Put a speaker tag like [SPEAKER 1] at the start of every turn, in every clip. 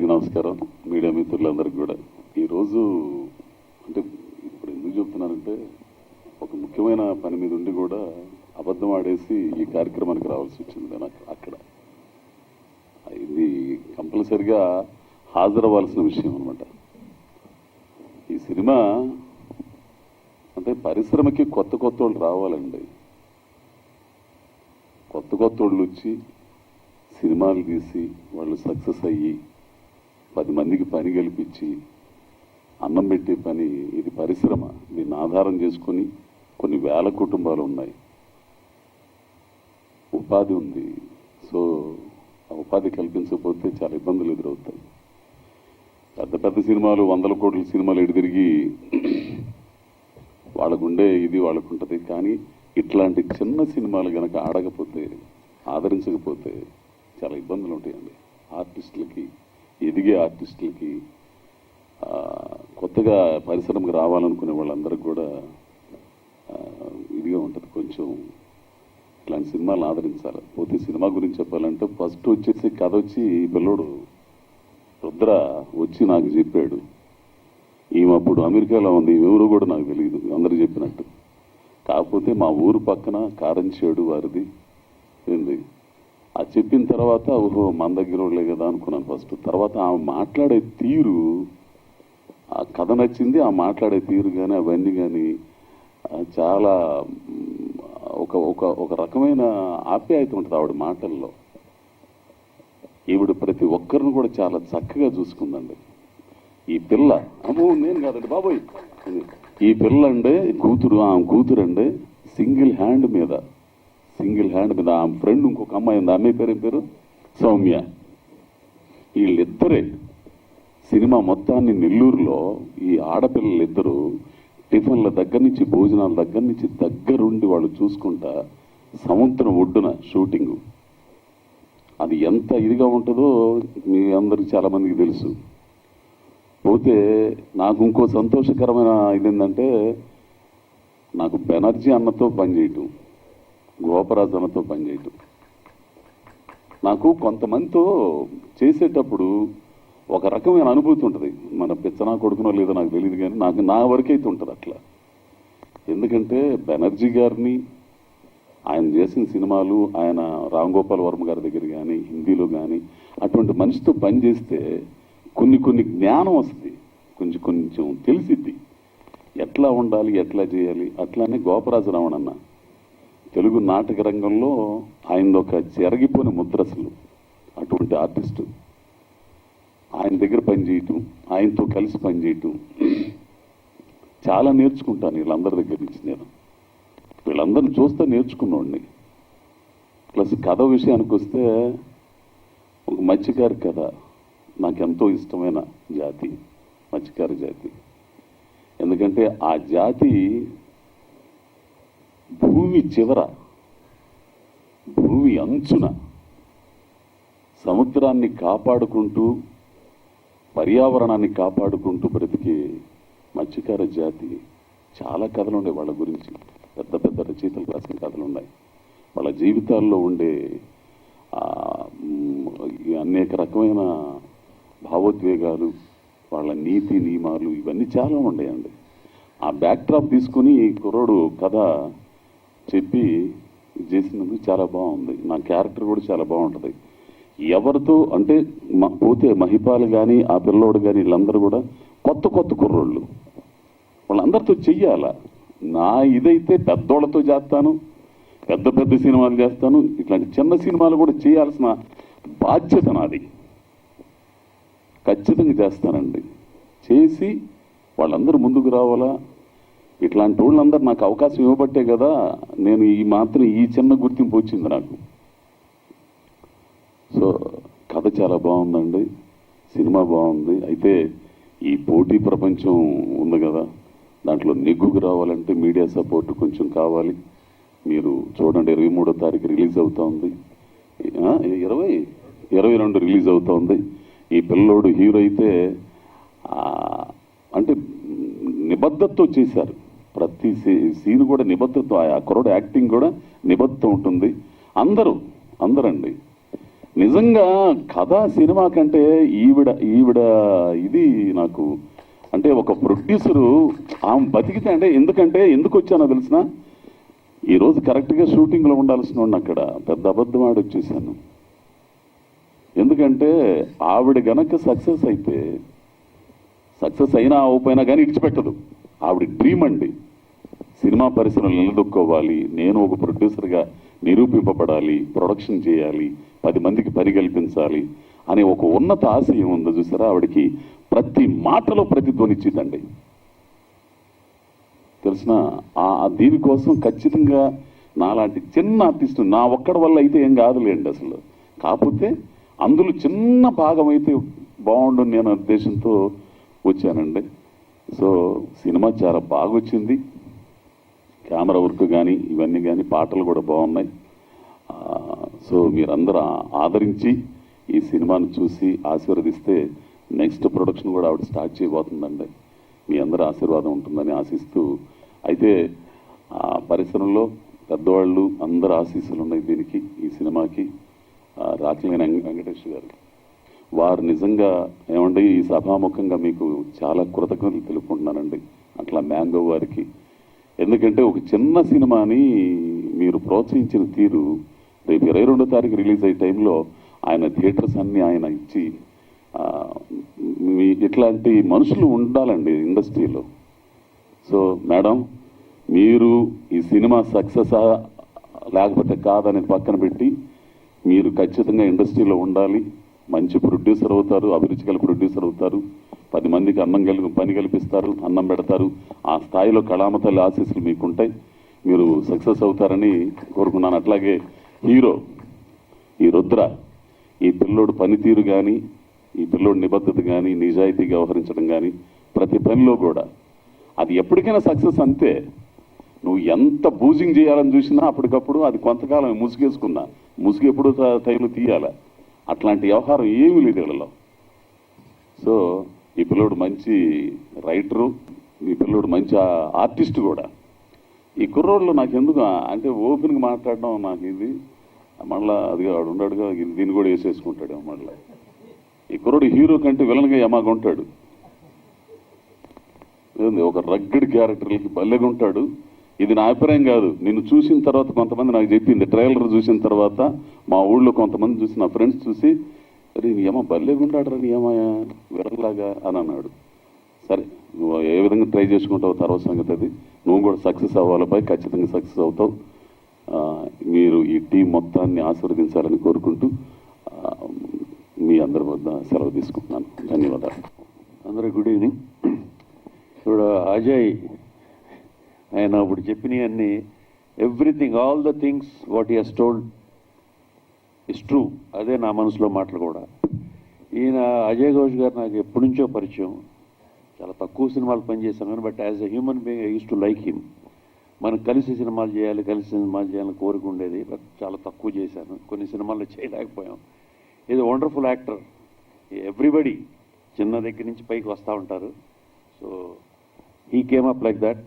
[SPEAKER 1] అందరికీ నమస్కారం. మీడియా మిత్రులందరికీ కూడా ఈరోజు అంటే ఇప్పుడు ఎందుకు చెప్తున్నానంటే ఒక ముఖ్యమైన పని మీద ఉండి కూడా అబద్ధం ఆడేసి ఈ కార్యక్రమానికి రావాల్సి వచ్చింది నాకు. అక్కడ ఇది కంపల్సరిగా హాజరవ్వాల్సిన విషయం అనమాట. ఈ సినిమా అంటే పరిశ్రమకి కొత్త కొత్త వాళ్ళు రావాలండి. కొత్త కొత్త వాళ్ళు వచ్చి సినిమాలు తీసి వాళ్ళు సక్సెస్ అయ్యి 10 మందికి పని కల్పించి అన్నం పెట్టే పని ఇది పరిశ్రమ. దీన్ని ఆధారం చేసుకొని కొన్ని వేల కుటుంబాలు ఉన్నాయి, ఉపాధి ఉంది. సో ఆ ఉపాధి కల్పించకపోతే చాలా ఇబ్బందులు ఎదురవుతాయి. పెద్ద పెద్ద సినిమాలు 100 కోట్ల సినిమాలు ఎడితిరిగి వాళ్ళకుండే ఇది వాళ్ళకుంటుంది. కానీ ఇట్లాంటి చిన్న సినిమాలు కనుక ఆడకపోతే ఆదరించకపోతే చాలా ఇబ్బందులు ఉంటాయండి. ఆర్టిస్టులకి, ఎదిగే ఆర్టిస్టులకి, కొత్తగా పరిశ్రమకు రావాలనుకునే వాళ్ళందరికీ కూడా ఇదిగా ఉంటుంది. కొంచెం ఇట్లాంటి సినిమాలను ఆదరించాలి. పోతే సినిమా గురించి చెప్పాలంటే ఫస్ట్ వచ్చేసి కథ వచ్చి ఈ పిల్లోడు రుద్ర వచ్చి నాకు చెప్పాడు. ఈమె అప్పుడు అమెరికాలో ఉంది, ఎవరు కూడా నాకు తెలియదు అందరూ చెప్పినట్టు. కాకపోతే మా ఊరు పక్కన కారంచేడు వారిది ఏంది అది చెప్పిన తర్వాత ఓహో మన దగ్గర వాళ్ళే కదా అనుకున్నాను ఫస్ట్. తర్వాత ఆమె మాట్లాడే తీరు, ఆ కథ నచ్చింది. ఆ మాట్లాడే తీరు కానీ అవన్నీ కానీ చాలా ఒక ఒక ఒక రకమైన ఆప్యాయత ఉంటుంది ఆవిడ మాటల్లో. ఈవిడ ప్రతి ఒక్కరిని కూడా చాలా చక్కగా చూసుకుందండి. ఈ పిల్ల అమ్మో నేను కాదండి బాబోయ్, ఈ పిల్ల అండే కూతురు, ఆమె కూతురండి సింగిల్ హ్యాండ్ మీద ఆమె ఫ్రెండ్ ఇంకొక అమ్మాయి ఉంది, అమ్మాయి పేరు ఏం పేరు సౌమ్య. వీళ్ళిద్దరే సినిమా మొత్తాన్ని నెల్లూరులో ఈ ఆడపిల్లలిద్దరూ టిఫిన్ల దగ్గర నుంచి భోజనాల దగ్గర నుంచి దగ్గరుండి వాళ్ళు చూసుకుంటా సముద్రం ఒడ్డున షూటింగు. అది ఎంత ఇదిగా ఉంటుందో మీ అందరికి చాలా మందికి తెలుసు. పోతే నాకు ఇంకో సంతోషకరమైన ఇదేంటంటే నాకు బెనర్జీ అన్నతో పనిచేయటం, గోపరాజు అన్నతో పనిచేయటం. నాకు కొంతమందితో చేసేటప్పుడు ఒక రకమైన అనుభూతి ఉంటుంది. మన పిచ్చనా కొడుకునో లేదో నాకు తెలియదు, కానీ నాకు నా వరకైతే ఉంటుంది అట్లా. ఎందుకంటే బెనర్జీ గారిని, ఆయన చేసిన సినిమాలు, ఆయన రామ్ గోపాల్ వర్మ గారి దగ్గర కానీ హిందీలో కానీ అటువంటి మనిషితో పనిచేస్తే కొన్ని జ్ఞానం వస్తుంది, కొంచెం తెలిసిద్ది ఎట్లా ఉండాలి, ఎట్లా చేయాలి. అట్లానే గోపరాజు రావణన్న తెలుగు నాటక రంగంలో ఆయనది ఒక చెరగిపోయిన ముద్ర. అసలు అటువంటి ఆర్టిస్టు. ఆయన దగ్గర పనిచేయటం, ఆయనతో కలిసి పనిచేయటం చాలా నేర్చుకుంటాను వీళ్ళందరి దగ్గర నుంచి. నేను వీళ్ళందరిని చూస్తే నేర్చుకున్నోడిని. ప్లస్ కథ విషయానికి వస్తే ఒక మత్స్యకారి కథ నాకెంతో ఇష్టమైన జాతి మత్స్యకారి జాతి. ఎందుకంటే ఆ జాతి భూమి చివర, భూమి అంచున సముద్రాన్ని కాపాడుకుంటూ పర్యావరణాన్ని కాపాడుకుంటూ బ్రతికే మత్స్యకార జాతి. చాలా కథలు ఉన్నాయి వాళ్ళ గురించి, పెద్ద పెద్ద రచయితలు రాసిన కథలు ఉన్నాయి. వాళ్ళ జీవితాల్లో ఉండే అనేక రకమైన భావోద్వేగాలు, వాళ్ళ నీతి నియమాలు ఇవన్నీ చాలా ఉన్నాయండి. ఆ బ్యాక్డ్రాప్ తీసుకుని ఈ కుర్రోడు కథ చెప్పి చేసినందుకు చాలా బాగుంది. నా క్యారెక్టర్ కూడా చాలా బాగుంటుంది. ఎవరితో అంటే పోతే మహిపాల్ కానీ ఆ పిల్లోడు కానీ వీళ్ళందరూ కూడా కొత్త కుర్రోళ్ళు, వాళ్ళందరితో చెయ్యాల. నా ఇదైతే పెద్దోళ్ళతో చేస్తాను, పెద్ద సినిమాలు చేస్తాను, ఇట్లాంటి చిన్న సినిమాలు కూడా చేయాల్సిన బాధ్యత నాది. ఖచ్చితంగా చేస్తానండి. చేసి వాళ్ళందరూ ముందుకు రావాలా. ఇట్లాంటి వాళ్ళందరూ నాకు అవకాశం ఇవ్వబట్టే కదా నేను ఈ చిన్న గుర్తింపు వచ్చింది నాకు. సో కథ చాలా బాగుందండి, సినిమా బాగుంది. అయితే ఈ పోటీ ప్రపంచం ఉంది కదా, దాంట్లో నెగ్గుకు రావాలంటే మీడియా సపోర్ట్ కొంచెం కావాలి. మీరు చూడండి, 23వ తారీఖు రిలీజ్ అవుతా ఉంది, 22 రిలీజ్ అవుతా ఉంది. ఈ పిల్లోడు హీరో అయితే అంటే నిబద్ధతతో చేశారు. ప్రతి సీన్ కూడా నిబద్ధతతో, ఆ కుర్రోడు యాక్టింగ్ కూడా నిబద్ధత ఉంటుంది. అందరండి నిజంగా కథ సినిమా కంటే ఈవిడ ఈవిడ ఇది నాకు అంటే ఒక ప్రొడ్యూసరు ఆమె బతికితే అంటే ఎందుకు వచ్చానో తెలిసిన ఈరోజు కరెక్ట్గా షూటింగ్లో ఉండాల్సిన వాడిని అక్కడ పెద్ద అబద్ధం ఆడి వచ్చేసాను. ఎందుకంటే ఆవిడ గనక సక్సెస్ అయితే సక్సెస్ అయినా అవ్వపోయినా కానీ ఇడిచిపెట్టదు. ఆవిడ డ్రీమ్ అండి, సినిమా పరిశ్రమలు నిలదొక్కోవాలి, నేను ఒక ప్రొడ్యూసర్గా నిరూపింపబడాలి, ప్రొడక్షన్ చేయాలి, 10 మందికి పని కల్పించాలి అనే ఒక ఉన్నత ఆశయం ఉందో చూసారా ఆవిడకి. ప్రతి మాటలో ప్రతిధ్వనిచ్చిందండి. తెలిసిన దీనికోసం ఖచ్చితంగా నాలాంటి చిన్న ఆర్టిస్టు నా ఒక్కడి వల్ల అయితే ఏం కాదులేండి అసలు. కాకపోతే అందులో చిన్న భాగం అయితే బాగుండు నేను ఉద్దేశంతో వచ్చానండి. సో సినిమా చాలా బాగా వచ్చింది, కెమెరా వర్క్ కానీ ఇవన్నీ కానీ పాటలు కూడా బాగున్నాయి. సో మీరందరూ ఆదరించి ఈ సినిమాను చూసి ఆశీర్వదిస్తే నెక్స్ట్ ప్రొడక్షన్ కూడా ఆవిడ స్టార్ట్ చేయబోతుందండి. మీ అందరి ఆశీర్వాదం ఉంటుందని ఆశిస్తూ, అయితే పరిశ్రమలో పెద్దవాళ్ళు అందరు ఆశీస్సులు ఉన్నాయి దీనికి, ఈ సినిమాకి. రాచలేని వెంకటేష్ గారు వారు నిజంగా ఏమండి ఈ సభాముఖంగా మీకు చాలా కృతజ్ఞతలు తెలుపుకుంటున్నానండి. అట్లా మ్యాంగో వారికి, ఎందుకంటే ఒక చిన్న సినిమాని మీరు ప్రోత్సహించిన తీరు, రేపు 22వ తారీఖు రిలీజ్ అయ్యే టైంలో ఆయన థియేటర్స్ అన్నీ ఆయన ఇచ్చి ఇట్లాంటి మనుషులు ఉండాలండి ఇండస్ట్రీలో. సో మేడం, మీరు ఈ సినిమా సక్సెసా లేకపోతే కాదనేది పక్కన పెట్టి మీరు ఖచ్చితంగా ఇండస్ట్రీలో ఉండాలి, మంచి ప్రొడ్యూసర్ అవుతారు, అభిరుచి గల ప్రొడ్యూసర్ అవుతారు, 10 మందికి పని కల్పిస్తారు, అన్నం పెడతారు. ఆ స్థాయిలో కళామతల్లి ఆశీస్సులు మీకుంటాయి, మీరు సక్సెస్ అవుతారని కోరుకున్నాను. అట్లాగే హీరో ఈ రుద్ర, ఈ పిల్లోడు పనితీరు కానీ, ఈ పిల్లోడు నిబద్ధత కానీ, నిజాయితీగా వ్యవహరించడం కానీ, ప్రతి పనిలో కూడా అది ఎప్పటికైనా సక్సెస్ అంతే. నువ్వు ఎంత బూజింగ్ చేయాలని చూసినా అప్పటికప్పుడు అది కొంతకాలం ముసుగేసుకున్నా, ముసుగు ఎప్పుడు టైంలో తీయాల, అట్లాంటి వ్యవహారం ఏమీ లేదు వీళ్ళలో. సో ఈ పిల్లోడు మంచి రైటరు, ఈ పిల్లోడు మంచి ఆర్టిస్ట్ కూడా. ఈ కుర్రోళ్ళు నాకు ఎందుకు అంటే ఓపెన్గా మాట్లాడడం నాకు ఇది మళ్ళా అది వాడు ఉన్నాడుగా, దీన్ని కూడా వేసేసుకుంటాడు మళ్ళీ. ఈ కుర్రోడు హీరో కంటే విలన్గా యమాగా ఉంటాడు, ఒక రగ్గడ్ క్యారెక్టర్లకి భలేగా ఉంటాడు. ఇది నా అభిప్రాయం కాదు, నిన్ను చూసిన తర్వాత కొంతమంది నాకు చెప్పింది, ట్రైలర్ చూసిన తర్వాత మా ఊళ్ళో కొంతమంది చూసి, నా ఫ్రెండ్స్ చూసి, అరే నీ ఏమో భలేగా ఉంటాడు రా నీ ఏమయ్యా విలన్లాగా అని అన్నాడు. సరే నువ్వు ఏ విధంగా ట్రై చేసుకుంటావు తర్వాత సంగతి, అది నువ్వు కూడా సక్సెస్ అవ్వాలపై ఖచ్చితంగా సక్సెస్ అవుతావు. మీరు ఈ టీం మొత్తాన్ని ఆశీర్వదించాలని కోరుకుంటూ మీ అందరి వద్ద సెలవు తీసుకుంటున్నాను. ధన్యవాదాలు.
[SPEAKER 2] అందరూ గుడ్ ఈవినింగ్. ఇప్పుడు అజయ్ ఆయన ఇప్పుడు చెప్పినవన్నీ everything, all the things what he has told is true. అదే నా మనసులో మాటలు కూడా. ఈయన అజయ్ ఘోష్ గారు నాకు ఎప్పటి నుంచో పరిచయం, చాలా తక్కువ సినిమాలు పనిచేశాను, but as a human being I use to like him. మనం కలిసి సినిమాలు చేయాలని కోరిక ఉండేది, బట్ చాలా తక్కువ చేశాను, కొన్ని సినిమాల్లో చేయలేకపోయాం. ఇది వండర్ఫుల్ యాక్టర్, ఎవ్రీబడి చిన్న దగ్గర నుంచి పైకి వస్తూ ఉంటారు. So he came up like that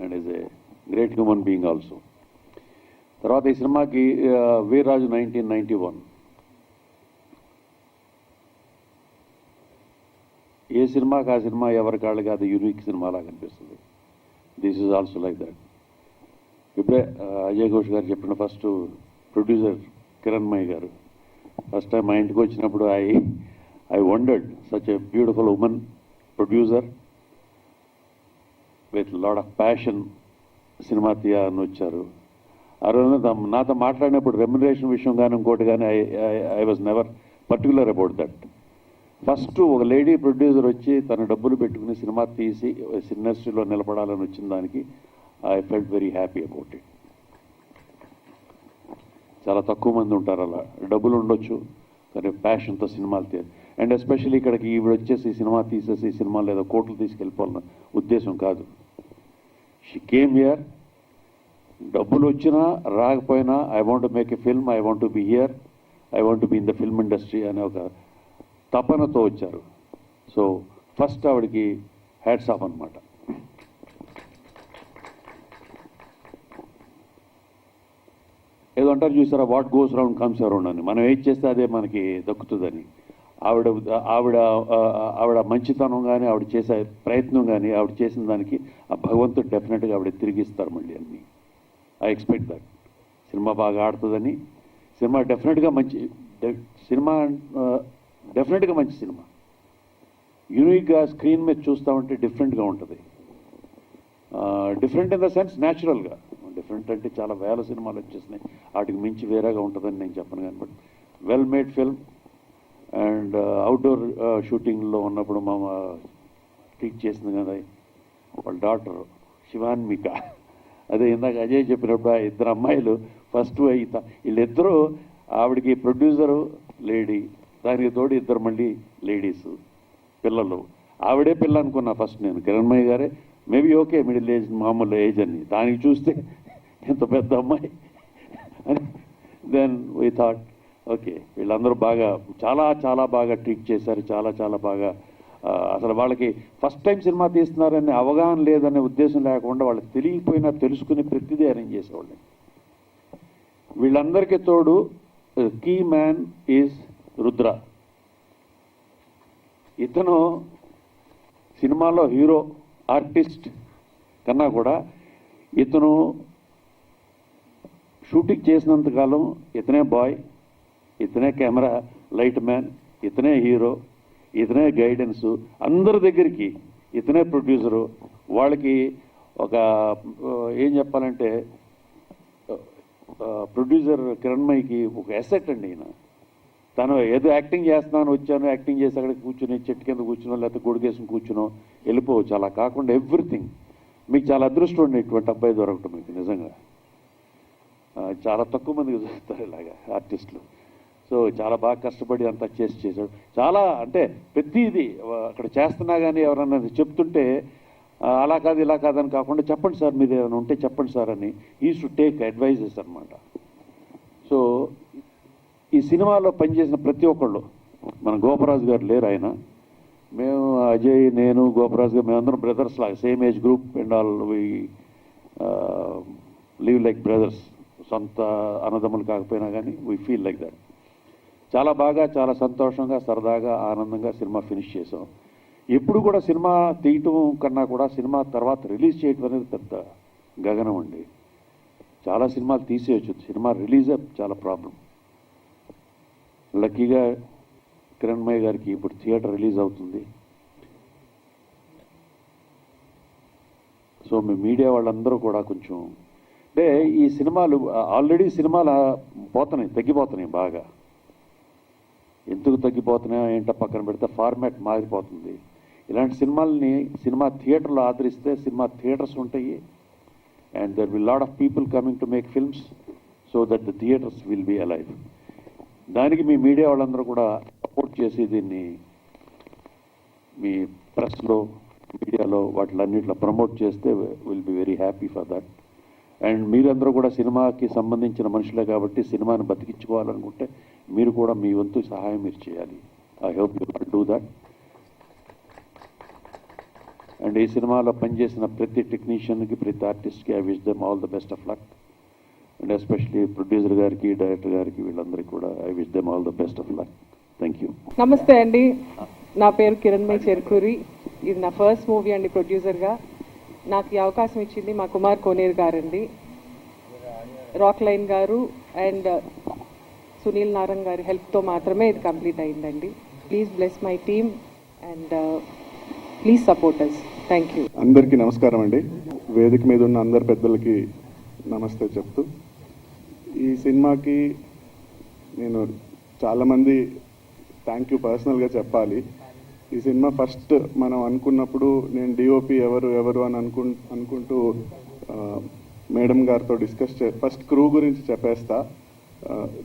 [SPEAKER 2] and is a great human being also. తర్వాత ఈ సినిమాకి వీర్రాజు 1991, ఏ సినిమాకి ఆ సినిమా ఎవరికాళ్ళకి అది యూనిక్ సినిమా లాగా అనిపిస్తుంది. This is also like that. ఇప్పుడే అజయ్ ఘోష్ గారు చెప్పిన ఫస్ట్ ప్రొడ్యూసర్ కిరణ్మయ్య గారు ఫస్ట్ టైం మా ఇంటికి వచ్చినప్పుడు I wondered, such a beautiful women producer with lot of passion cinema తీయాలని వచ్చారు. ఆ రోజు నాతో మాట్లాడినప్పుడు రెమ్యునరేషన్ విషయం కానీ ఇంకోటి కానీ I was never particular about that. First ఒక లేడీ ప్రొడ్యూసర్ వచ్చి తన డబ్బులు పెట్టుకుని సినిమా తీసి ఇండస్ట్రీలో నిలబడాలని వచ్చిన దానికి I felt very happy about it. చాలా తక్కువ మంది ఉంటారు అలా, డబ్బులు ఉండొచ్చు కానీ ప్యాషన్తో సినిమాలు తీయాలి. అండ్ ఎస్పెషల్లీ ఇక్కడికి ఈవిడ వచ్చేసి సినిమా తీసేసి సినిమాలు లేదా కోట్లు తీసుకెళ్ళిపోవాలన్న ఉద్దేశం కాదు. షీ కేమ్ హియర్, డబ్బులు వచ్చినా రాకపోయినా I want to make a film, I want to be here, I want to be in the film industry అనే ఒక తపనతో వచ్చారు. సో ఫస్ట్ ఆవిడకి హ్యాట్స్ ఆఫ్ అనమాట. ఏదో అంటారు చూసారా, what goes round comes around అని. మనం ఏది చేస్తే అదే మనకి దక్కుతుందని. ఆవిడ ఆవిడ ఆవిడ మంచితనం కానీ, ఆవిడ చేసే ప్రయత్నం కానీ, ఆవిడ చేసిన దానికి ఆ భగవంతుడు డెఫినెట్గా ఆవిడ తిరిగిస్తారు మళ్ళీ అన్ని. I expect that. సినిమా బాగా ఆడుతుందని, సినిమా డెఫినెట్గా మంచి సినిమా, డెఫినెట్గా మంచి సినిమా. యూనిక్గా స్క్రీన్ మీద చూస్తామంటే డిఫరెంట్గా ఉంటుంది. డిఫరెంట్ ఇన్ ద సెన్స్ న్యాచురల్గా. డిఫరెంట్ అంటే చాలా వేల సినిమాలు వచ్చేసినాయి, వాటికి మించి వేరేగా ఉంటుందని నేను చెప్పను కానీ, but well made film. And outdoor షూటింగ్లో ఉన్నప్పుడు మా ట్రీట్ చేసింది కదా వాళ్ళ డాక్టర్ శివాన్మిక. అదే ఇందాక అజయ్ చెప్పినప్పుడు ఆ ఇద్దరు అమ్మాయిలు ఫస్ట్ వీళ్ళిద్దరూ, ఆవిడకి ప్రొడ్యూసరు లేడీ, దానికి తోడు ఇద్దరు మళ్ళీ లేడీస్ పిల్లలు. ఆవిడే పిల్ల అనుకున్నా ఫస్ట్ నేను, కిరణ్మయ్య గారే మేబీ ఓకే మిడిల్ ఏజ్ మామూలు ఏజ్ అని, దానికి చూస్తే ఎంత పెద్ద అమ్మాయి అని. దెన్ వీ థాట్ ఓకే వీళ్ళందరూ బాగా చాలా చాలా బాగా ట్రీట్ చేశారు, చాలా చాలా బాగా. అసలు వాళ్ళకి ఫస్ట్ టైం సినిమా తీస్తున్నారనే అవగాహన లేదనే ఉద్దేశం లేకుండా, వాళ్ళకి తెలియకపోయినా తెలుసుకుని ప్రతిదీ అరేంజ్ చేసేవాళ్ళని. వీళ్ళందరికీ తోడు కీ మ్యాన్ ఈజ్ రుద్ర. ఇతను సినిమాలో హీరో ఆర్టిస్ట్ కన్నా కూడా ఇతను షూటింగ్ చేసినంతకాలం ఇతనే బాయ్, ఇతనే కెమెరా లైట్ మ్యాన్, ఇతనే హీరో, ఇతనే గైడెన్సు, అందరి దగ్గరికి ఇతనే ప్రొడ్యూసరు. వాళ్ళకి ఒక ఏం చెప్పాలంటే ప్రొడ్యూసర్ కిరణ్మయ్యకి ఒక అసెట్ అండి ఈయన. తను ఏదో యాక్టింగ్ చేస్తున్నాను, వచ్చాను యాక్టింగ్ చేసి అక్కడ కూర్చుని చెట్టు కింద కూర్చునో లేకపోతే గొడుగేసుకుని కూర్చునో వెళ్ళిపోవచ్చు. అలా కాకుండా ఎవ్రీథింగ్. మీకు చాలా అదృష్టం ఉండి ఇటువంటి అబ్బాయి దొరకటం మీకు నిజంగా. చాలా తక్కువ మందికి దొరుకుతారు ఇలాగా ఆర్టిస్టులు. సో చాలా బాగా కష్టపడి అంతా చేశాడు. చాలా అంటే ప్రతిదీ అక్కడ చేస్తున్నా కానీ ఎవరన్నా చెప్తుంటే అలా కాదు ఇలా కాదని కాకుండా, చెప్పండి సార్ మీరు ఏమైనా ఉంటే చెప్పండి సార్ అని ఈ షుడ్ టేక్ అడ్వైజెస్ అనమాట. సో ఈ సినిమాలో పనిచేసిన ప్రతి ఒక్కళ్ళు, మన గోపరాజు గారు లేరు, ఆయన మేము అజయ్, నేను, గోపరాజు గారు మేమందరం బ్రదర్స్ లాగా, same age group and all we live like brothers. సొంత అన్నదమ్ములు కాకపోయినా కానీ వీ ఫీల్ లైక్ దట్. చాలా బాగా, చాలా సంతోషంగా, సరదాగా, ఆనందంగా సినిమా ఫినిష్ చేసాం. ఎప్పుడు కూడా సినిమా తీయటం కన్నా కూడా సినిమా తర్వాత రిలీజ్ చేయటం అనేది పెద్ద గగనం అండి. చాలా సినిమాలు తీసేయచ్చు, సినిమా రిలీజే చాలా ప్రాబ్లం. లక్కీగా కిరణ్మయ్య గారికి ఇప్పుడు థియేటర్ రిలీజ్ అవుతుంది. సో మీ మీడియా వాళ్ళందరూ కూడా కొంచెం, అంటే ఈ సినిమాలు ఆల్రెడీ సినిమాలు తగ్గిపోతున్నాయి బాగా. ఎందుకు తగ్గిపోతున్నాయో ఏంటో పక్కన పెడితే ఫార్మాట్ మారిపోతుంది. ఇలాంటి సినిమాలని సినిమా థియేటర్లో ఆదరిస్తే సినిమా థియేటర్స్ ఉంటాయి, and there will lot of people coming to make films, so that the theatres will be alive. దానికి మీ మీడియా వాళ్ళందరూ కూడా సపోర్ట్ చేసి దీన్ని మీ ప్రెస్లో, మీడియాలో వాటిలన్నింటిలో ప్రమోట్ చేస్తే will be very happy for that. And మీరందరూ కూడా సినిమాకి సంబంధించిన మనుషులే కాబట్టి సినిమాని బతికించుకోవాలనుకుంటే మీరు కూడా మీ వంతు సహాయం మీరు చేయాలి. I hope you will do that. And ఈ సినిమాలో పనిచేసిన ప్రతి టెక్నీషియన్కి, ప్రతి ఆర్టిస్ట్కి I wish them all the best of luck. And especially producer గారికి, డైరెక్టర్ గారికి, వీళ్ళందరికీ కూడా I wish them all the best of luck. Thank you.
[SPEAKER 3] నమస్తే అండి, నా పేరు కిరణ్మయ్య చెరుకూరి. ఇది నా ఫస్ట్ మూవీ అండి ప్రొడ్యూసర్గా. నాకు ఈ అవకాశం ఇచ్చింది మా కుమార్ కోనేరు గారండి, రాక్ లైన్ గారు అండ్ సునీల్ నారంగ్ గారి హెల్ప్తో మాత్రమే ఇది కంప్లీట్ అయిందండి. Please bless my team and please support us. Thank you.
[SPEAKER 4] అందరికీ నమస్కారం అండి. వేదిక మీద ఉన్న అందరి పెద్దలకి నమస్తే చెప్తూ, ఈ సినిమాకి నేను చాలామంది థ్యాంక్ యూ పర్సనల్గా చెప్పాలి. ఈ సినిమా ఫస్ట్ మనం అనుకున్నప్పుడు నేను డిఓపి ఎవరు అని అనుకుంటూ మేడం గారితో ఫస్ట్ క్రూ గురించి చెప్పేస్తా.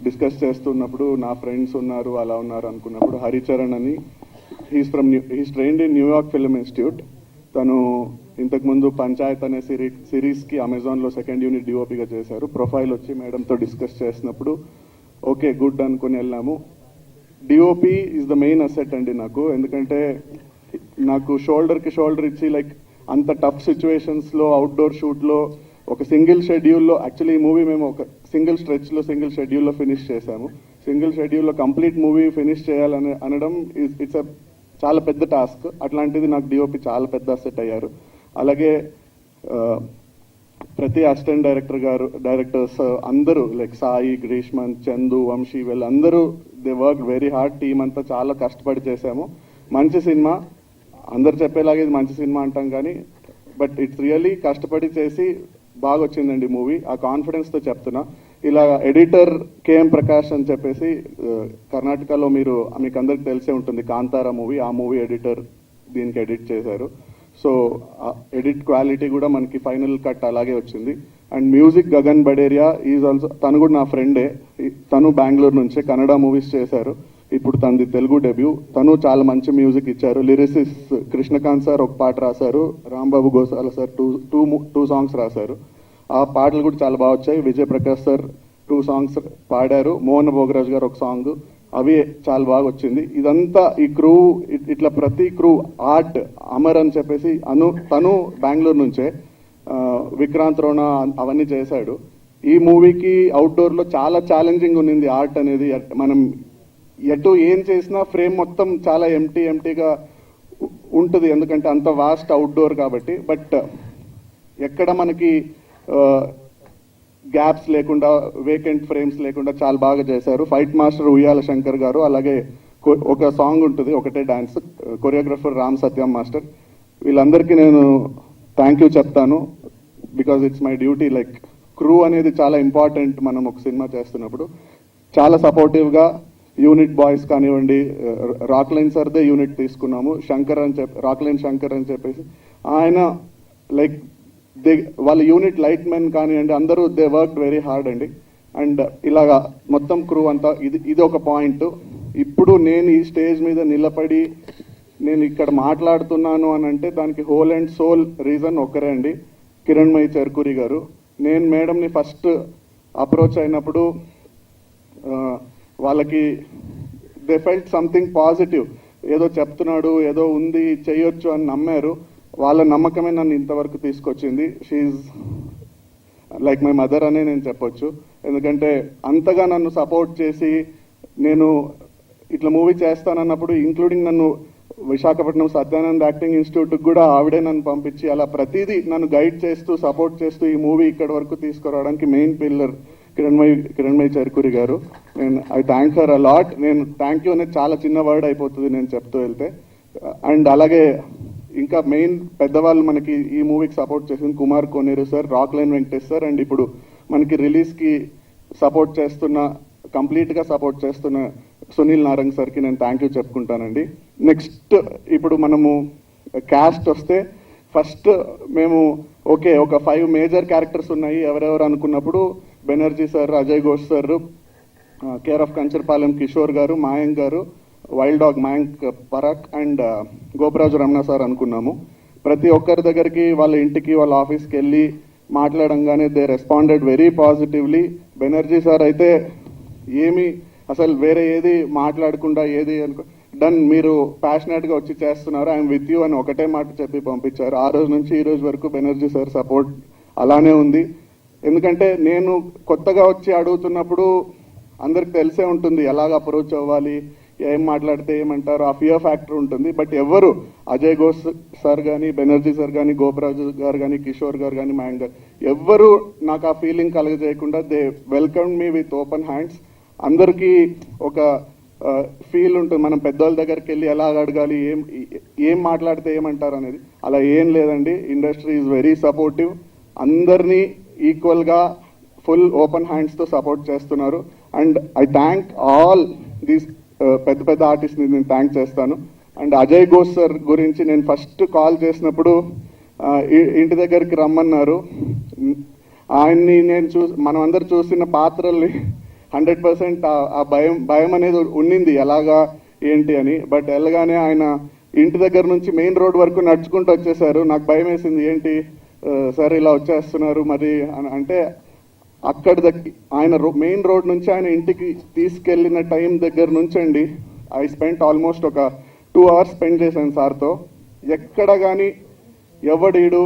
[SPEAKER 4] డిస్కస్ చేస్తున్నప్పుడు నా ఫ్రెండ్స్ ఉన్నారు, అలా ఉన్నారు అనుకున్నప్పుడు హరిచరణ్ అని, he's trained in New York film institute. తను ఇంతకుముందు పంచాయత్ అనే సిరీస్కి అమెజాన్లో సెకండ్ యూనిట్ డిఓపిగా చేశారు. ప్రొఫైల్ వచ్చి మేడంతో డిస్కస్ చేసినప్పుడు ఓకే గుడ్ అనుకుని వెళ్ళాము. DOP is the main asset అండి నాకు, ఎందుకంటే నాకు షోల్డర్కి షోల్డర్ ఇచ్చి లైక్ అంత టఫ్ సిచ్యువేషన్స్లో అవుట్డోర్ షూట్లో ఒక సింగిల్ షెడ్యూల్లో, యాక్చువల్లీ ఈ మూవీ మేము ఒక సింగిల్ స్ట్రెచ్లో సింగిల్ షెడ్యూల్లో ఫినిష్ చేశాము. సింగిల్ షెడ్యూల్లో కంప్లీట్ మూవీ ఫినిష్ చేయాలని అనడం ఇట్స్ చాలా పెద్ద టాస్క్. అట్లాంటిది నాకు డిఓపి చాలా పెద్ద అసెట్ అయ్యారు. అలాగే ప్రతి అసిస్టెంట్ డైరెక్టర్స్ అందరూ లైక్ సాయి, గ్రీష్మన్, చందు, వంశీ వీళ్ళందరూ they work very hard. Team అంతా చాలా కష్టపడి చేశాము. మంచి సినిమా, అందరు చెప్పేలాగే ఇది మంచి సినిమా అంటాం కానీ బట్ ఇట్స్ రియల్లీ కష్టపడి చేసి బాగా వచ్చిందండి మూవీ. ఆ కాన్ఫిడెన్స్తో చెప్తున్నా. ఇలా ఎడిటర్ కేఎం ప్రకాష్ అని చెప్పేసి కర్ణాటకలో మీకు అందరికి తెలిసే ఉంటుంది కాంతారా మూవీ, ఆ మూవీ ఎడిటర్ దీనికి ఎడిట్ చేశారు. సో ఎడిట్ క్వాలిటీ కూడా మనకి ఫైనల్ కట్ అలాగే వచ్చింది. And music Gagan Baderia is also, తను కూడా నా ఫ్రెండే. తను బెంగళూరు నుంచే కన్నడ మూవీస్ చేశారు. ఇప్పుడు తనది తెలుగు డెబ్యూ. తను చాలా మంచి మ్యూజిక్ ఇచ్చారు. లిరిసిస్ట్ కృష్ణకాంత్ సార్ ఒక పాట రాశారు, Rambabu Gosala sir two songs రాశారు. ఆ పాటలు కూడా చాలా బాగా వచ్చాయి. విజయ్ ప్రకాష్ సార్ 2 సాంగ్స్ పాడారు, మోహన్ భోగరాజ్ గారు ఒక సాంగ్, అవి చాలా బాగా వచ్చింది. ఇదంతా ఈ క్రూ, ఇట్లా ప్రతి క్రూ, ఆర్ట్ అమర్ అని చెప్పేసి తను బెంగళూరు నుంచే, విక్రాంత్ రోణ అవన్నీ చేశాడు. ఈ మూవీకి అవుట్డోర్లో చాలా ఛాలెంజింగ్ ఉన్నింది ఆర్ట్ అనేది. మనం ఎటు ఏం చేసినా ఫ్రేమ్ మొత్తం చాలా ఎంటీగా ఉంటుంది, ఎందుకంటే అంత వాస్ట్ అవుట్డోర్ కాబట్టి. బట్ ఎక్కడ మనకి గ్యాప్స్ లేకుండా, వేకెంట్ ఫ్రేమ్స్ లేకుండా చాలా బాగా చేశారు. ఫైట్ మాస్టర్ ఉయ్యాల శంకర్ గారు, అలాగే ఒక సాంగ్ ఉంటుంది, ఒకటే డాన్స్, కొరియోగ్రఫర్ రామ్ సత్యం మాస్టర్. వీళ్ళందరికీ నేను థ్యాంక్ యూ చెప్తాను. Because it's my duty. Like crew అనేది చాలా ఇంపార్టెంట్ మనం ఒక సినిమా చేస్తున్నప్పుడు. చాలా సపోర్టివ్గా యూనిట్ బాయ్స్ కానివ్వండి, రాక్లైన్ సర్దే యూనిట్ తీసుకున్నాము. రాక్లైన్ శంకర్ అని చెప్పేసి ఆయన లైక్ వాళ్ళ యూనిట్ లైట్ మెన్ కానివ్వండి, అందరూ దే వర్క్ వెరీ హార్డ్ అండి. అండ్ ఇలాగా మొత్తం క్రూ అంతా ఇది ఒక పాయింట్. ఇప్పుడు నేను ఈ స్టేజ్ మీద నిలబడి నేను ఇక్కడ మాట్లాడుతున్నాను అని అంటే దానికి హోల్ అండ్ సోల్ రీజన్ ఒక్కరే అండి, కిరణ్మయి చెర్కూరి గారు. నేను మేడంని ఫస్ట్ అప్రోచ్ అయినప్పుడు వాళ్ళకి దే ఫెల్ట్ సంథింగ్ పాజిటివ్, ఏదో చెప్తున్నాడు, ఏదో ఉంది, చేయొచ్చు అని నమ్మారు. వాళ్ళ నమ్మకమే నన్ను ఇంతవరకు తీసుకొచ్చింది. షీఈ్ లైక్ మై మదర్ అనే నేను చెప్పొచ్చు. ఎందుకంటే అంతగా నన్ను సపోర్ట్ చేసి, నేను ఇట్లా మూవీ చేస్తానన్నప్పుడు ఇంక్లూడింగ్ నన్ను విశాఖపట్నం సత్యానంద్ యాక్టింగ్ ఇన్స్టిట్యూట్కి కూడా ఆవిడే నన్ను పంపించి అలా ప్రతిదీ నన్ను గైడ్ చేస్తూ, సపోర్ట్ చేస్తూ ఈ మూవీ ఇక్కడి వరకు తీసుకురావడానికి మెయిన్ పిల్లర్ కిరణ్మయి చెర్కూరి గారు. I thank her a lot. నేను థ్యాంక్ యూ అనేది చాలా చిన్న వర్డ్ అయిపోతుంది నేను చెప్తూ వెళ్తే. అండ్ అలాగే ఇంకా మెయిన్ పెద్దవాళ్ళు మనకి ఈ మూవీకి సపోర్ట్ చేసింది Kumar Koneru sir, Rockline Venkatesh sir, and ఇప్పుడు మనకి రిలీజ్కి సపోర్ట్ చేస్తున్న, కంప్లీట్గా సపోర్ట్ చేస్తున్న సునీల్ నారంగ్ సార్కి నేను థ్యాంక్ యూ చెప్పుకుంటానండి. నెక్స్ట్ ఇప్పుడు మనము క్యాస్ట్ వస్తే ఫస్ట్ మేము ఓకే ఒక 5 మేజర్ క్యారెక్టర్స్ ఉన్నాయి ఎవరెవరు అనుకున్నప్పుడు Banerjee sir, Ajay Ghosh sir, care of Kancharapalem Kishore గారు, మాయంక్ గారు, wild dog Mayank Parak and Goparaju Ramana sir అనుకున్నాము. ప్రతి ఒక్కరి దగ్గరికి, వాళ్ళ ఇంటికి, వాళ్ళ ఆఫీస్కి వెళ్ళి మాట్లాడంగానే they responded very positively. Banerjee sir అయితే ఏమి అసలు వేరే ఏది మాట్లాడకుండా ఏది డన్, మీరు ప్యాషనెట్గా వచ్చి చేస్తున్నారు, ఐఎమ్ విత్ యూ అని ఒకటే మాట చెప్పి పంపించారు. ఆ రోజు నుంచి ఈ రోజు వరకు బెనర్జీ సార్ సపోర్ట్ అలానే ఉంది. ఎందుకంటే నేను కొత్తగా వచ్చి అడుగుతున్నప్పుడు అందరికి తెలిసే ఉంటుంది ఎలాగ అప్రోచ్ అవ్వాలి, ఏం మాట్లాడితే ఏమంటారు, ఆ ఫియర్ ఫ్యాక్టర్ ఉంటుంది. బట్ ఎవరు, అజయ్ ఘోష్ సార్ కానీ, బెనర్జీ సార్ కానీ, గోపరాజు గారు కానీ, కిషోర్ గారు కానీ, మయాంక్ గారు, ఎవ్వరు నాకు ఆ ఫీలింగ్ కలగజేయకుండా they welcome me with open hands. అందరికీ ఒక ఫీల్ ఉంటుంది, మనం పెద్దవాళ్ళ దగ్గరికి వెళ్ళి ఎలా అడగాలి, ఏం మాట్లాడితే ఏమంటారు అనేది. అలా ఏం లేదండి. Industry is very supportive. అందరినీ ఈక్వల్గా ఫుల్ ఓపెన్ హ్యాండ్స్తో సపోర్ట్ చేస్తున్నారు. And I thank all these పెద్ద పెద్ద ఆర్టిస్ట్ని నేను థ్యాంక్ చేస్తాను. అండ్ అజయ్ ఘోష్ సార్ గురించి నేను ఫస్ట్ కాల్ చేసినప్పుడు ఇంటి దగ్గరికి రమ్మన్నారు. ఆయన్ని నేను మనం అందరు చూసిన పాత్రల్ని 100% ఆ భయం అనేది ఉండింది ఎలాగా ఏంటి అని. బట్ వెళ్ళగానే ఆయన ఇంటి దగ్గర నుంచి మెయిన్ రోడ్ వరకు నడుచుకుంటూ వచ్చేసారు. నాకు భయం వేసింది, ఏంటి సార్ ఇలా వచ్చేస్తున్నారు మరి అంటే. ఆయన మెయిన్ రోడ్ నుంచి ఆయన ఇంటికి తీసుకెళ్ళిన టైం దగ్గర నుంచి అండి ఐ స్పెంట్ ఆల్మోస్ట్ ఒక 2 hours స్పెండ్ చేశాను సార్తో. ఎక్కడ కానీ ఎవడీడు,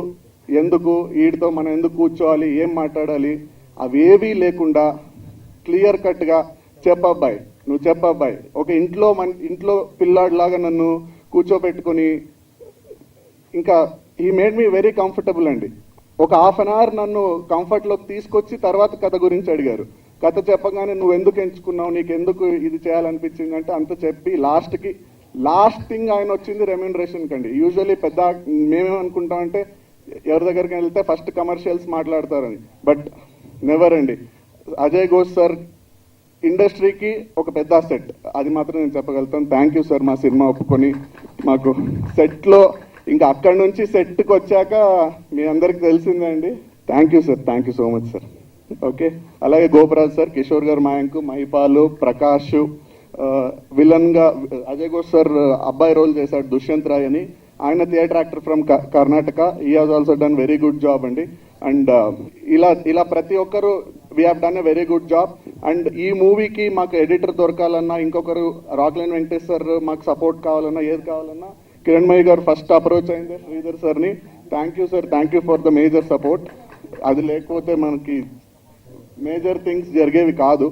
[SPEAKER 4] ఎందుకు వీడితో మనం ఎందుకు కూర్చోవాలి, ఏం మాట్లాడాలి అవేవీ లేకుండా క్లియర్ కట్గా చెప్పబ్బాయి, నువ్వు చెప్పబ్బాయి, ఒక ఇంట్లో పిల్లాడిలాగా నన్ను కూర్చోబెట్టుకొని, ఇంకా ఈ మేడ్ మీ వెరీ కంఫర్టబుల్ అండి. ఒక హాఫ్ అన్ అవర్ నన్ను కంఫర్ట్లోకి తీసుకొచ్చి తర్వాత కథ గురించి అడిగారు. కథ చెప్పగానే నువ్వు ఎందుకు ఎంచుకున్నావు, నీకు ఎందుకు ఇది చేయాలనిపించింది అంటే అంత చెప్పి లాస్ట్ థింగ్ ఆయన వచ్చింది రెమ్యూనరేషన్ కండి. యూజువల్లీ మేమేమనుకుంటామంటే ఎవరి దగ్గరికి వెళ్తే ఫస్ట్ కమర్షియల్స్ మాట్లాడతారని, బట్ నెవర్ అండి. అజయ్ ఘోష్ సార్ ఇండస్ట్రీకి ఒక పెద్ద సెట్, అది మాత్రం నేను చెప్పగలుగుతాను. థ్యాంక్ యూ సార్ మా సినిమా ఒప్పుకొని మాకు సెట్లో, ఇంకా అక్కడి నుంచి సెట్కి వచ్చాక మీ అందరికి తెలిసిందే అండి. Thank you sir, thank you so much sir. Okay, అలాగే గోపరాజ్ సార్, కిషోర్ గారు మయాంక్, మహిపాలు, ప్రకాష్, విలన్గా అజయ్ ఘోష్ సార్ అబ్బాయి రోల్ చేశాడు దుష్యంత్ రాయ్ అని. ఆయన theatre actor from Karnataka. He has also done very good job అండి. అండ్ ఇలా ప్రతి ఒక్కరు we have done a very good job. And ఈ మూవీకి మాకు ఎడిటర్ దొరకాలన్నా, ఇంకొకరు రాక్లైన్ వెంకటేష్ సార్ మాకు సపోర్ట్ కావాలన్నా, ఏది కావాలన్నా కిరణ్మయి గారు ఫస్ట్ అప్రోచ్ అయింది శ్రీధర్ సార్ని. Thank you sir, thank you for the major support. అది లేకపోతే మనకి మేజర్ థింగ్స్ జరిగేవి కాదు.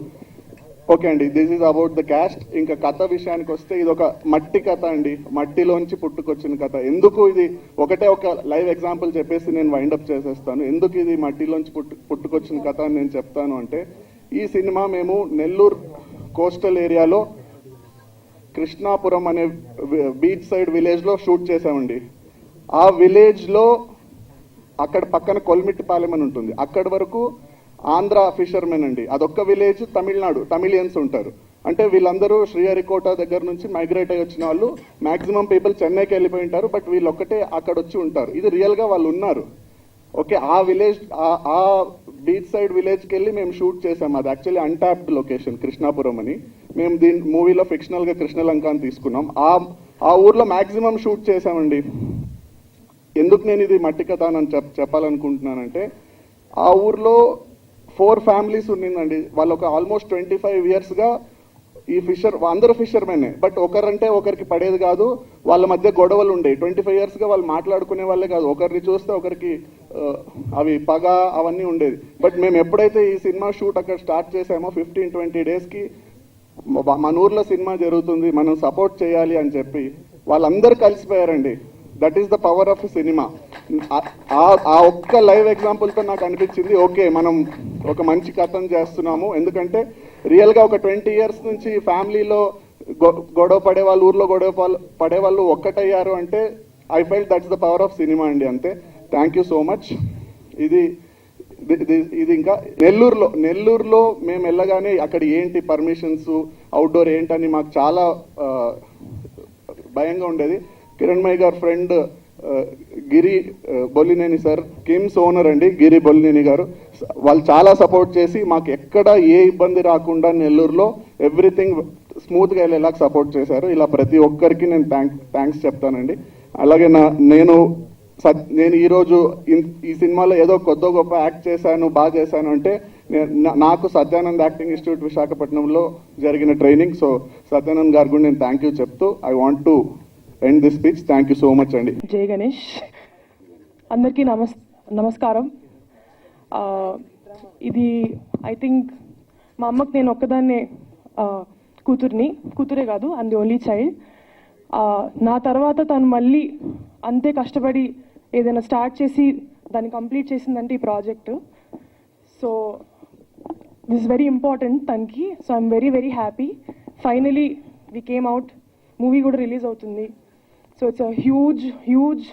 [SPEAKER 4] ఓకే అండి, this is about the cast. ఇంకా కథ విషయానికి వస్తే ఇది ఒక మట్టి కథ అండి, మట్టిలోంచి పుట్టుకొచ్చిన కథ. ఎందుకు ఇది ఒక లైవ్ ఎగ్జాంపుల్ చెప్పేసి నేను వైండప్ చేసేస్తాను. ఎందుకు ఇది మట్టిలోంచి పుట్టుకొచ్చిన కథ అని నేను చెప్తాను అంటే, ఈ సినిమా మేము నెల్లూరు కోస్టల్ ఏరియాలో కృష్ణాపురం అనే బీచ్ సైడ్ విలేజ్లో షూట్ చేసామండి. ఆ విలేజ్లో అక్కడ పక్కన కొల్మిట్టిపాలెం అని ఉంటుంది, అక్కడి వరకు ఆంధ్ర ఫిషర్మెన్ అండి. అదొక్క విలేజ్, తమిళనాడు తమిళియన్స్ ఉంటారు. అంటే వీళ్ళందరూ శ్రీహరికోట దగ్గర నుంచి మైగ్రేట్ అయ్యి వచ్చిన వాళ్ళు. మ్యాక్సిమం పీపుల్ చెన్నైకి వెళ్ళిపోయి ఉంటారు, బట్ వీళ్ళు ఒక్కటే అక్కడ వచ్చి ఉంటారు. ఇది రియల్గా వాళ్ళు ఉన్నారు. ఓకే, ఆ విలేజ్, ఆ బీచ్ సైడ్ విలేజ్కి వెళ్ళి మేము షూట్ చేసాం. అది యాక్చువల్లీ అన్టాప్డ్ లొకేషన్ కృష్ణాపురం అని. మేము దీని మూవీలో ఫిక్షనల్గా కృష్ణలంక అని తీసుకున్నాం. ఆ ఊర్లో మ్యాక్సిమం షూట్ చేసామండి. ఎందుకు నేను ఇది మట్టి కథ అని చెప్పాలనుకుంటున్నానంటే, ఆ ఊర్లో 4 ఫ్యామిలీస్ ఉన్నిందండి. వాళ్ళు ఒక ఆల్మోస్ట్ 25 yearsగా ఈ అందరూ ఫిషర్మెనే, బట్ ఒకరంటే ఒకరికి పడేది కాదు. వాళ్ళ మధ్య గొడవలు ఉండేవి. 25 yearsగా వాళ్ళు మాట్లాడుకునే వాళ్ళే కాదు, ఒకరిని చూస్తే ఒకరికి అవి పగ అవన్నీ ఉండేది. బట్ మేము ఎప్పుడైతే ఈ సినిమా షూట్ అక్కడ స్టార్ట్ చేసామో 15-20 daysకి మన ఊర్లో సినిమా జరుగుతుంది, మనం సపోర్ట్ చేయాలి అని చెప్పి వాళ్ళందరూ కలిసిపోయారండి. That is the power of cinema. ఆ ఒక్క లైవ్ ఎగ్జాంపుల్తో నాకు అనిపించింది, ఓకే మనం ఒక మంచి కథను చేస్తున్నాము. ఎందుకంటే రియల్గా ఒక 20 years నుంచి ఫ్యామిలీలో గొడవ పడేవాళ్ళు, ఊర్లో గొడవ పడేవాళ్ళు ఒక్కటయ్యారు అంటే I felt that's the power of cinema అండి. అంతే. Thank you so much. ఇది ఇంకా నెల్లూరులో మేము వెళ్ళగానే అక్కడ ఏంటి పర్మిషన్స్, అవుట్డోర్ ఏంటని మాకు చాలా భయంగా ఉండేది. కిరణ్మయి గారు ఫ్రెండ్ గిరి బొల్లినేని సార్, కిమ్స్ ఓనర్ అండి గిరి బొల్లినేని గారు, వాళ్ళు చాలా సపోర్ట్ చేసి మాకు ఎక్కడ ఏ ఇబ్బంది రాకుండా నెల్లూరులో ఎవ్రీథింగ్ స్మూత్గా వెళ్ళేలాగా సపోర్ట్ చేశారు. ఇలా ప్రతి ఒక్కరికి నేను థ్యాంక్స్ చెప్తానండి. అలాగే నేను ఈరోజు ఈ సినిమాలో ఏదో కొద్ది గొప్ప యాక్ట్ చేశాను, బాగా చేశాను అంటే నాకు సత్యానంద్ యాక్టింగ్ ఇన్స్టిట్యూట్ విశాఖపట్నంలో జరిగిన ట్రైనింగ్. సో సత్యానంద్ గారు కూడా నేను థ్యాంక్ యూ చెప్తూ I want to end this speech. Thank you so much అండి.
[SPEAKER 5] జై గణేష్. అందరికీ నమస్కారం. ఇది ఐ థింక్ మా అమ్మకి నేను ఒక్కదాన్నే కూతురే కాదు, అండ్ ది ఓన్లీ చైల్డ్. నా తర్వాత తను మళ్ళీ అంతే కష్టపడి ఏదైనా స్టార్ట్ చేసి దాన్ని కంప్లీట్ చేసిందంటే ఈ project. So this very important తనకి. So I'm very very happy. Finally we came out. Movie కూడా రిలీజ్ అవుతుంది. So it's a huge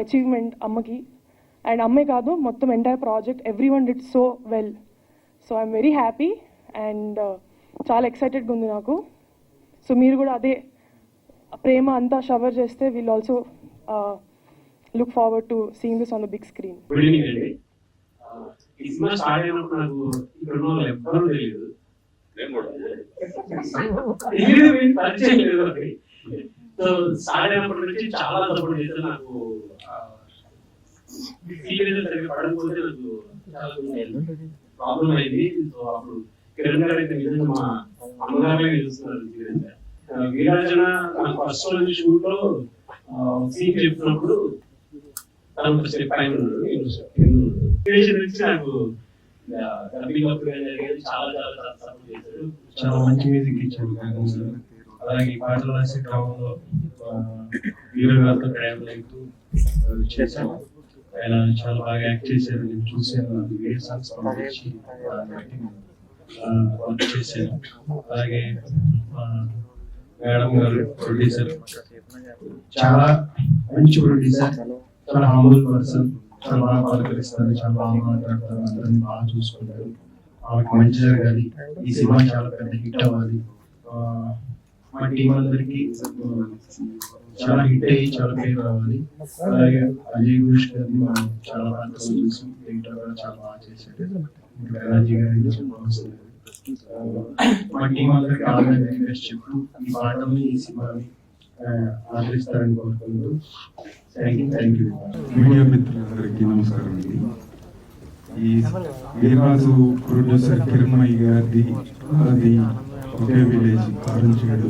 [SPEAKER 5] achievement అమ్మకి. అండ్ అమ్మే కాదు, మొత్తం entire project everyone did so well. So I'm very happy and చాలా ఎక్సైటెడ్గా ఉంది నాకు. సో మీరు కూడా అదే ప్రేమ అంతా షవర్ చేస్తే will also look forward to seeing this on the big screen.
[SPEAKER 6] Good evening అండి. ఈ సినిమా స్టార్ట్ అయినప్పుడు నాకు ఇక్కడ ఉన్న వాళ్ళు ఎవ్వరూ తెలియదు. పరిచయం లేదు. సో స్టార్ట్ అయినప్పటి నుంచి చాలా సపోర్ట్ చేస్తే నాకు సీరియల్ సరిగ్గా పడకపోతే నాకు చాలా ప్రాబ్లం అయింది. సో అప్పుడు కిరణ్ గారు అయితే నిజంగా మా అమ్మగారే చూస్తున్నారు. వీరాజన నాకు ఫస్ట్ రోజు షూట్ లో సీన్ చెప్తున్నప్పుడు తను స్టెప్ పైన నుంచి నాకు కపిల్ కపూర్ గారు జరిగేది చాలా చాలా చాలా సపోర్ట్ చేశారు. చాలా మంచి మ్యూజిక్ ఇచ్చారు కాంగ్రెస్ లో. అలాగే ఈ పాటలు రాసే క్రమంలో హీరో గారితో ప్రయాణం అవుతూ చేశాను. ఆయన చాలా బాగా యాక్ట్ చేశారు. నేను చూసాను వీడియో సాంగ్స్ పంపించి వర్క్ చేశాను. అలాగే మేడం గారు ప్రొడ్యూసర్, చాలా మంచి ప్రొడ్యూసర్, చాలా హంబుల్ పర్సన్, చాలా బాగా పలకరిస్తారు, చాలా బాగా మాట్లాడతారు, అందరిని బాగా చూసుకుంటారు. ఆమెకు మంచి జరగాలి, ఈ సినిమా చాలా పెద్ద హిట్ అవ్వాలి. మా టీం అందరికి చాలా హిట్ అయ్యి చాలా పేరు రావాలి. అలాగే అజయ్ ఘోష్ గారిని మనం చాలా బాగా చూసి ఎడిటర్ కూడా చాలా బాగా చేశారు. రాజీ గారి మా టీం అందరికి ఆల్ ది బెస్ట్ చెప్తూ ఈ పాటని ఈ సినిమాని ఆదరిస్తారని కోరుకుంటూ థ్యాంక్ యూ.
[SPEAKER 7] మీడియా మిత్రులందరికీ నమస్కారం అండి. ఈ వీరరాజు ప్రొడ్యూసర్ కిరణ్మయ్య గారిది అది ఒకే విలేజ్ కారంచేడు.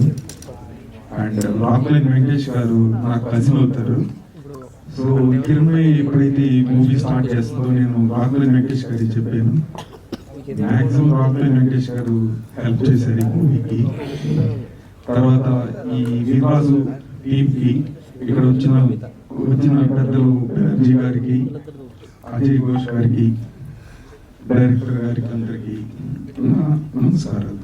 [SPEAKER 7] అండ్ రాక్లైన్ వెంకటేష్ గారు నాకు కజిన్ అవుతారు. సో కిరణ్మయ్య ఎప్పుడైతే ఈ మూవీ స్టార్ట్ చేస్తుందో నేను రాక్లైన్ వెంకటేష్ గారికి చెప్పాను. మ్యాక్సిమం రాక్లైన్ వెంకటేష్ గారు హెల్ప్ చేశారు ఈ మూవీకి. తర్వాత ఈ వీరరాజు టీంకి ఇక్కడ వచ్చిన పెద్దలు బెనర్జీ గారికి, అజయ్ ఘోష్ గారికి, డైరెక్టర్ గారికి అందరికీ నమస్కారాలు.